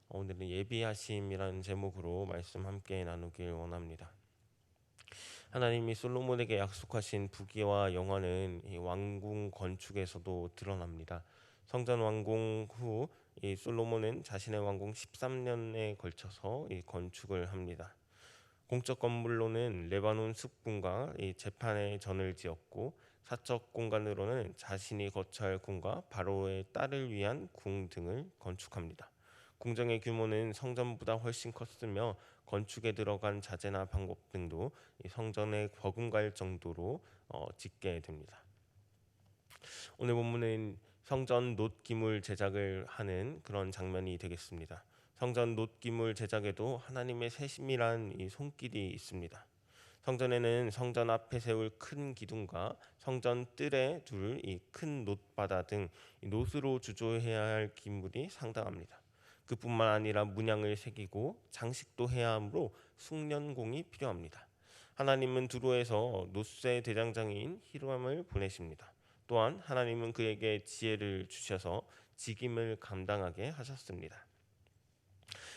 오늘은 예비하심이라는 제목으로 말씀 함께 나누길 원합니다. 하나님이 솔로몬에게 약속하신 부귀와 영화는 이 왕궁 건축에서도 드러납니다. 성전 완공 후 이 솔로몬은 자신의 왕궁 13년에 걸쳐서 이 건축을 합니다. 공적 건물로는 레바논 숲궁과 이 재판의 전을 지었고, 사적 공간으로는 자신이 거처할 궁과 바로의 딸을 위한 궁 등을 건축합니다. 궁정의 규모는 성전보다 훨씬 컸으며 건축에 들어간 자재나 방법 등도 이 성전에 버금갈 정도로 짓게 됩니다. 오늘 본문은 성전 놋기물 제작을 하는 그런 장면이 되겠습니다. 성전 놋기물 제작에도 하나님의 세심이란 이 손길이 있습니다. 성전에는 성전 앞에 세울 큰 기둥과 성전 뜰에 둘 이 큰 놋바다 등 놋으로 주조해야 할 기물이 상당합니다. 그뿐만 아니라 문양을 새기고 장식도 해야 하므로 숙련공이 필요합니다. 하나님은 두로에서 놋새 대장장이인 히람을 보내십니다. 또한 하나님은 그에게 지혜를 주셔서 직임을 감당하게 하셨습니다.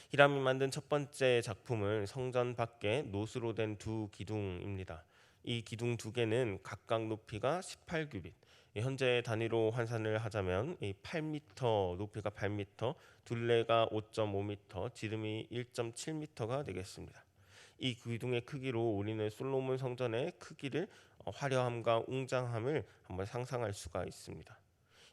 히람이 만든 첫 번째 작품은 성전 밖에 놋으로 된 두 기둥입니다. 이 기둥 두 개는 각각 높이가 18규빗, 현재 단위로 환산을 하자면 8m, 높이가 8m, 둘레가 5.5m, 지름이 1.7m가 되겠습니다. 이 기둥의 크기로 우리는 솔로몬 성전의 크기를, 화려함과 웅장함을 한번 상상할 수가 있습니다.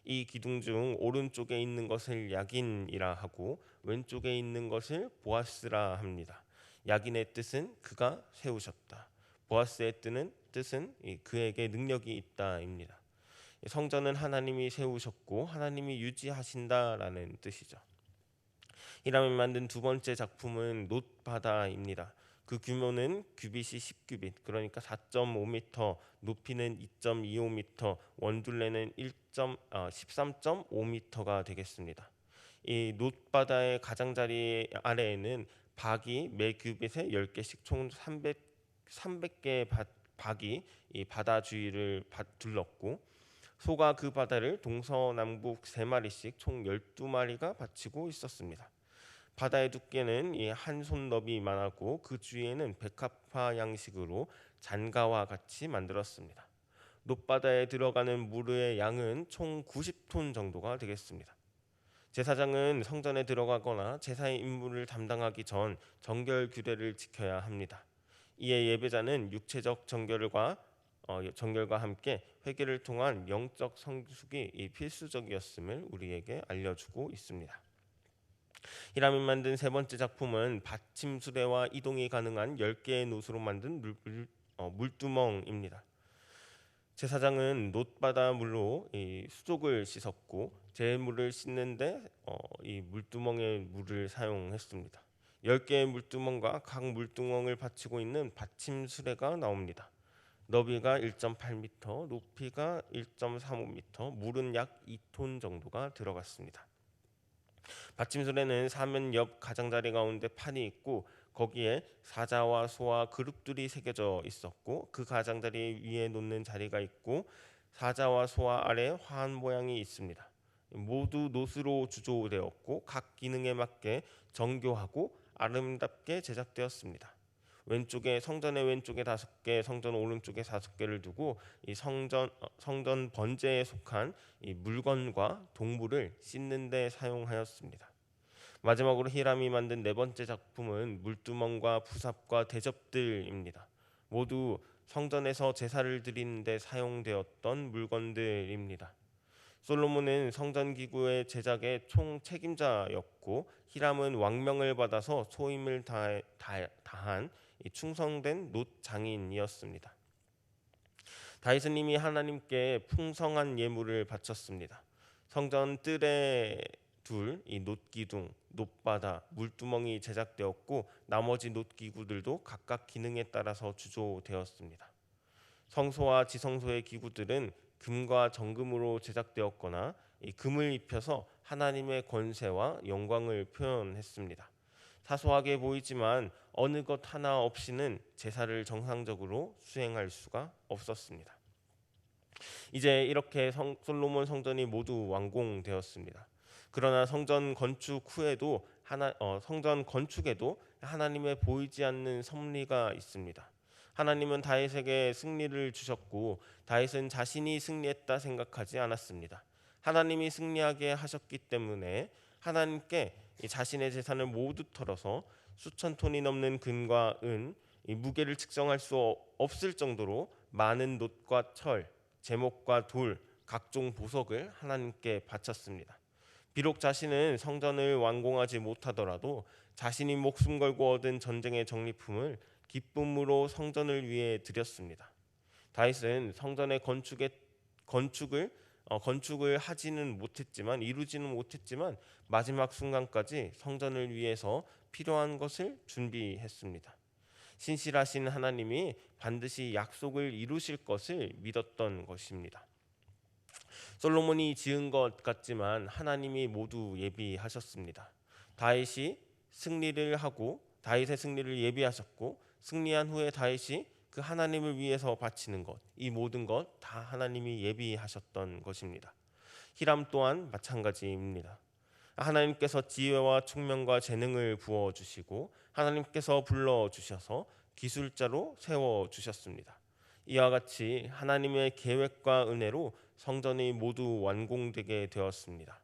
이 기둥 중 오른쪽에 있는 것을 야긴이라 하고 왼쪽에 있는 것을 보아스라 합니다. 야긴의 뜻은 그가 세우셨다. 보아스의 뜻은 그에게 능력이 있다입니다. 성전은 하나님이 세우셨고 하나님이 유지하신다라는 뜻이죠. 히람이 만든 두 번째 작품은 놋바다입니다. 그 규모는 규빗이 10규빗, 그러니까 4.5m, 높이는 2.25m, 원둘레는 13.5m가 되겠습니다. 이 놋바다의 가장자리 아래에는 박이 매 규빗에 10개씩 총 300개의 박이 이 바다 주위를 둘렀고, 소가 그 바다를 동서남북 3마리씩 총 12마리가 바치고 있었습니다. 바다의 두께는 한 손 너비만하고 그 주위에는 백합화 양식으로 잔가와 같이 만들었습니다. 놋바다에 들어가는 물의 양은 총 90톤 정도가 되겠습니다. 제사장은 성전에 들어가거나 제사의 임무를 담당하기 전 정결 규례를 지켜야 합니다. 이에 예배자는 육체적 정결과 함께 회개를 통한 영적 성숙이 필수적이었음을 우리에게 알려주고 있습니다. 히람이 만든 세 번째 작품은 받침 수레와 이동이 가능한 10개의 놋으로 만든 물두멍입니다. 제사장은 놋바다 물로 이 수족을 씻었고 제물을 씻는데 이 물두멍의 물을 사용했습니다. 10개의 물두멍과 각 물두멍을 받치고 있는 받침 수레가 나옵니다. 너비가 1.8m, 높이가 1.35m, 물은 약 2톤 정도가 들어갔습니다. 받침술에는 사면 옆 가장자리 가운데 판이 있고 거기에 사자와 소와 그룹들이 새겨져 있었고, 그 가장자리 위에 놓는 자리가 있고 사자와 소와 아래 화한 모양이 있습니다. 모두 놋으로 주조되었고 각 기능에 맞게 정교하고 아름답게 제작되었습니다. 성전의 왼쪽에 5개, 성전 오른쪽에 5개를 두고 이 성전 번제에 속한 이 물건과 동물을 씻는 데 사용하였습니다. 마지막으로 히람이 만든 네 번째 작품은 물두멍과 부삽과 대접들입니다. 모두 성전에서 제사를 드리는 데 사용되었던 물건들입니다. 솔로몬은 성전 기구의 제작의 총 책임자였고 히람은 왕명을 받아서 소임을 다한 충성된 놋 장인이었습니다. 다윗은 이미 하나님께 풍성한 예물을 바쳤습니다. 성전 뜰에 둘 이 놋기둥, 놋바다, 물두멍이 제작되었고 나머지 놋기구들도 각각 기능에 따라서 주조되었습니다. 성소와 지성소의 기구들은 금과 정금으로 제작되었거나 이 금을 입혀서 하나님의 권세와 영광을 표현했습니다. 사소하게 보이지만 어느 것 하나 없이는 제사를 정상적으로 수행할 수가 없었습니다. 이제 이렇게 솔로몬 성전이 모두 완공되었습니다. 그러나 성전 건축 후에도 성전 건축에도 하나님의 보이지 않는 섭리가 있습니다. 하나님은 다윗에게 승리를 주셨고 다윗은 자신이 승리했다 생각하지 않았습니다. 하나님이 승리하게 하셨기 때문에 하나님께 이 자신의 재산을 모두 털어서 수천 톤이 넘는 금과 은, 이 무게를 측정할 수 없을 정도로 많은 놋과 철, 제목과 돌, 각종 보석을 하나님께 바쳤습니다. 비록 자신은 성전을 완공하지 못하더라도 자신이 목숨 걸고 얻은 전쟁의 적립품을 기쁨으로 성전을 위해 드렸습니다. 다윗은 성전의 건축을 하지는 못했지만 이루지는 못했지만 마지막 순간까지 성전을 위해서 필요한 것을 준비했습니다. 신실하신 하나님이 반드시 약속을 이루실 것을 믿었던 것입니다. 솔로몬이 지은 것 같지만 하나님이 모두 예비하셨습니다. 다윗의 승리를 예비하셨고 승리한 후에 다윗이 그 하나님을 위해서 바치는 것, 이 모든 것 다 하나님이 예비하셨던 것입니다. 히람 또한 마찬가지입니다. 하나님께서 지혜와 총명과 재능을 부어 주시고 하나님께서 불러 주셔서 기술자로 세워 주셨습니다. 이와 같이 하나님의 계획과 은혜로 성전이 모두 완공되게 되었습니다.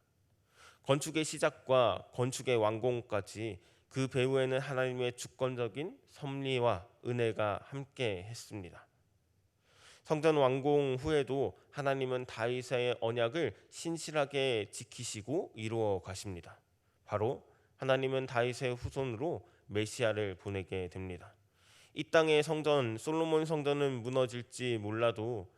건축의 시작과 건축의 완공까지 그 배후에는 하나님의 주권적인 섭리와 은혜가 함께 했습니다. 성전 완공 후에도 하나님은 다윗의 언약을 신실하게 지키시고 이루어 가십니다. 바로 하나님은 다윗의 후손으로 메시아를 보내게 됩니다. 이 땅의 성전, 솔로몬 성전은 무너질지 몰라도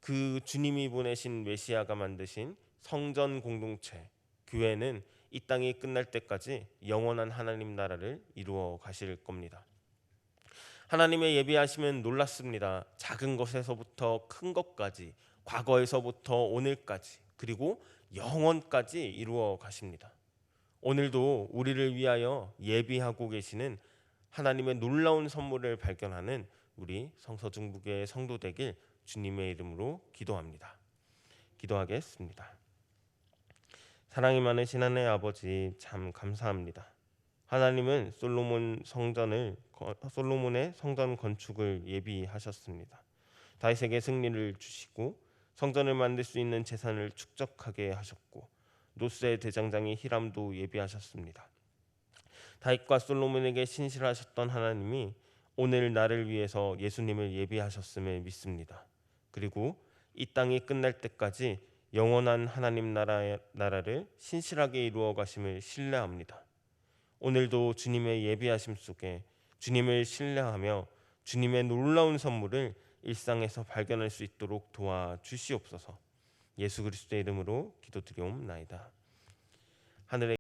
그 주님이 보내신 메시아가 만드신 성전 공동체, 교회는 이 땅이 끝날 때까지 영원한 하나님 나라를 이루어 가실 겁니다. 하나님의 예비하심은 놀랍습니다. 작은 것에서부터 큰 것까지, 과거에서부터 오늘까지, 그리고 영원까지 이루어 가십니다. 오늘도 우리를 위하여 예비하고 계시는 하나님의 놀라운 선물을 발견하는 우리 성서중부교회 성도 되길 주님의 이름으로 기도합니다. 기도하겠습니다. 사랑이 많으신 하나님 아버지, 참 감사합니다. 하나님은 솔로몬의 성전 건축을 예비하셨습니다. 다윗에게 승리를 주시고 성전을 만들 수 있는 재산을 축적하게 하셨고 노스의 대장장이 히람도 예비하셨습니다. 다윗과 솔로몬에게 신실하셨던 하나님이 오늘 나를 위해서 예수님을 예비하셨음을 믿습니다. 그리고 이 땅이 끝날 때까지 영원한 하나님 나라를 신실하게 이루어 가심을 신뢰합니다. 오늘도 주님의 예비하심 속에 주님을 신뢰하며 주님의 놀라운 선물을 일상에서 발견할 수 있도록 도와주시옵소서. 예수 그리스도의 이름으로 기도드리옵나이다. 하늘의